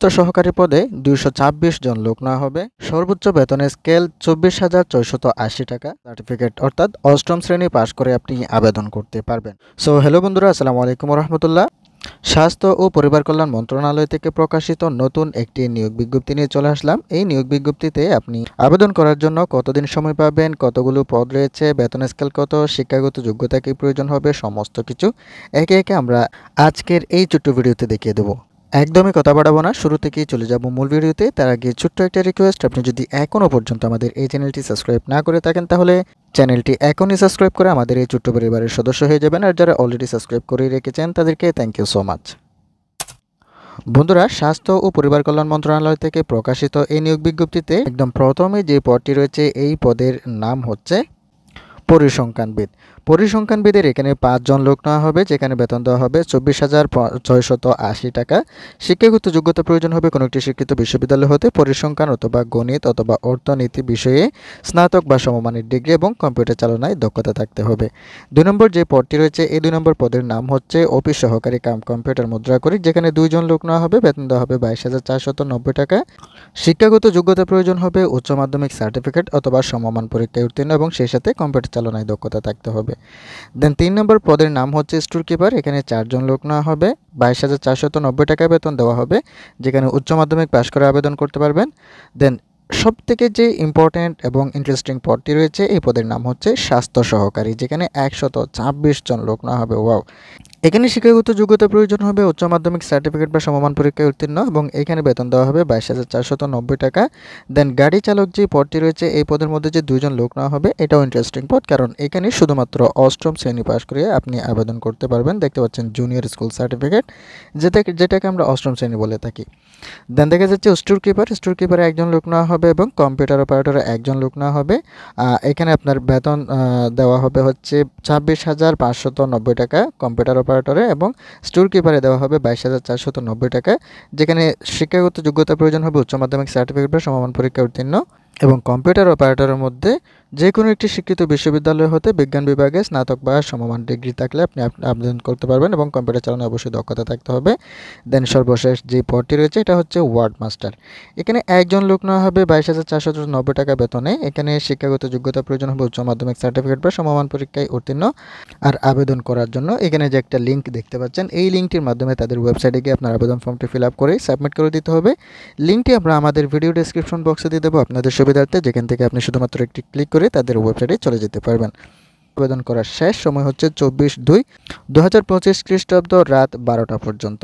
স্বাস্থ্য সহকারী পদে 226 জন লোক নেওয়া হবে। সর্বোচ্চ বেতনের স্কেল 24,480 টাকা। সার্টিফিকেট অর্থাৎ অষ্টম শ্রেণী পাশ করে আপনি আবেদন করতে পারবেন। সো হ্যালো বন্ধুরা, আসসালামু আলাইকুম রহমতুল্লাহ। স্বাস্থ্য ও পরিবার কল্যাণ মন্ত্রণালয় থেকে প্রকাশিত নতুন একটি নিয়োগ বিজ্ঞপ্তি নিয়ে চলে আসলাম। এই নিয়োগ বিজ্ঞপ্তিতে আপনি আবেদন করার জন্য কতদিন সময় পাবেন, কতগুলো পদ রয়েছে, বেতন স্কেল কত, শিক্ষাগত যোগ্যতা কী প্রয়োজন হবে, সমস্ত কিছু একে একে আমরা আজকের এই ছোট্ট ভিডিওতে দেখিয়ে দেবো। একদমই কথা বাড়াবো না, শুরু থেকেই চলে যাব মূল ভিডিওতে। তার আগে ছোট্ট একটা রিকোয়েস্ট, আপনি যদি এখনও পর্যন্ত আমাদের এই চ্যানেলটি সাবস্ক্রাইব না করে থাকেন তাহলে চ্যানেলটি এখনই সাবস্ক্রাইব করে আমাদের এই ছোট্ট পরিবারের সদস্য হয়ে যাবেন। আর যারা অলরেডি সাবস্ক্রাইব করে রেখেছেন তাদেরকে থ্যাংক ইউ সো মাচ। বন্ধুরা, স্বাস্থ্য ও পরিবার কল্যাণ মন্ত্রণালয় থেকে প্রকাশিত এই নিয়োগ বিজ্ঞপ্তিতে একদম প্রথমে যে পদটি রয়েছে এই পদের নাম হচ্ছে পরিসংখ্যানবিদ। পরিসংখ্যানবিদের এখানে 5 জন লোক নেওয়া হবে, যেখানে বেতন দেওয়া হবে 24,680 টাকা। শিক্ষাগত যোগ্যতা প্রয়োজন হবে কোনো একটি শিক্ষিত বিশ্ববিদ্যালয় হতে পরিসংখ্যান অথবা গণিত অথবা অর্থনীতি বিষয়ে স্নাতক বা সমমানের ডিগ্রি এবং কম্পিউটার চালনায় দক্ষতা থাকতে হবে। 2 নম্বর যে পদটি রয়েছে এই 2 নম্বর পদের নাম হচ্ছে অফিস সহকারী কাম কম্পিউটার মুদ্রাকরী, যেখানে 2 জন লোক নেওয়া হবে, বেতন দেওয়া হবে 22,490 টাকা। শিক্ষাগত যোগ্যতা প্রয়োজন হবে উচ্চ মাধ্যমিক সার্টিফিকেট অথবা সমমান পরীক্ষায় উত্তীর্ণ এবং সেই সাথে কম্পিউটার চালনায় দক্ষতা থাকতে হবে। দেন 3 নম্বর পদের নাম হচ্ছে স্টোর কিপার। এখানে 4 জন লোক নেওয়া হবে, 22,490 টাকা বেতন দেওয়া হবে, যেখানে উচ্চ মাধ্যমিক পাশ করে আবেদন করতে পারবেন। দেন সবথেকে যে ইম্পর্ট্যান্ট এবং ইন্টারেস্টিং পদটি রয়েছে এই পদের নাম হচ্ছে স্বাস্থ্য সহকারী, যেখানে 126 জন লোক নেওয়া হবে। ওয়াও! এখানে শিক্ষাগত যোগ্যতা প্রয়োজন হবে উচ্চ মাধ্যমিক সার্টিফিকেট বা সমমান পরীক্ষায় উত্তীর্ণ এবং এখানে বেতন দেওয়া হবে 22,490 টাকা। দেন গাড়ি চালক যে পদটি রয়েছে এই পদের মধ্যে যে 2 জন লোক নেওয়া হবে এটাও ইন্টারেস্টিং পদ, কারণ এখানে শুধুমাত্র অষ্টম শ্রেণী পাশ করে আপনি আবেদন করতে পারবেন। দেখতে পাচ্ছেন জুনিয়র স্কুল সার্টিফিকেট, যেটাকে আমরা অষ্টম শ্রেণী বলে থাকি। দেন দেখা যাচ্ছে স্টোর কিপারে 1 জন লোক নেওয়া হবে এবং কম্পিউটার অপারেটরে 1 জন লোক নেওয়া হবে। এখানে আপনার বেতন দেওয়া হবে হচ্ছে 26,590 টাকা কম্পিউটার অপারেটরে এবং স্টোর কিপারে দেওয়া হবে 22,490 টাকা, যেখানে শিক্ষাগত যোগ্যতা প্রয়োজন হবে উচ্চ মাধ্যমিক সার্টিফিকেট বা সমমান পরীক্ষা উত্তীর্ণ এবং কম্পিউটার অপারেটরের মধ্যে যে কোনো একটি শিক্ষিত বিশ্ববিদ্যালয় হতে বিজ্ঞান বিভাগে স্নাতক বা সমমান ডিগ্রি থাকলে আপনি আবেদন করতে পারবেন এবং কম্পিউটার চালানোর অবশ্যই দক্ষতা থাকতে হবে। দেন সর্বশেষ যে পদটি রয়েছে এটা হচ্ছে ওয়ার্ড মাস্টার। এখানে 1 জন লোক নেওয়া হবে 22,490 টাকা বেতনে। এখানে শিক্ষাগত যোগ্যতা প্রয়োজন হবে উচ্চ মাধ্যমিক সার্টিফিকেট বা সমমান পরীক্ষায় উত্তীর্ণ। আর আবেদন করার জন্য এখানে যে একটা লিঙ্ক দেখতে পাচ্ছেন এই লিঙ্কটির মাধ্যমে তাদের ওয়েবসাইটে গিয়ে আপনার আবেদন ফর্মটি ফিল আপ করে সাবমিট করে দিতে হবে। লিঙ্কটি আমরা আমাদের ভিডিও ডেসক্রিপশন বক্সে দিয়ে দেবো আপনাদের সুবিধার্থে, যেখান থেকে আপনি শুধুমাত্র একটি ক্লিক করে তাদের ওয়েবসাইটে চলে যেতে পারবেন। আবেদন করার শেষ সময় হচ্ছে 24/2/2025 খ্রিস্টাব্দ রাত 12টা পর্যন্ত।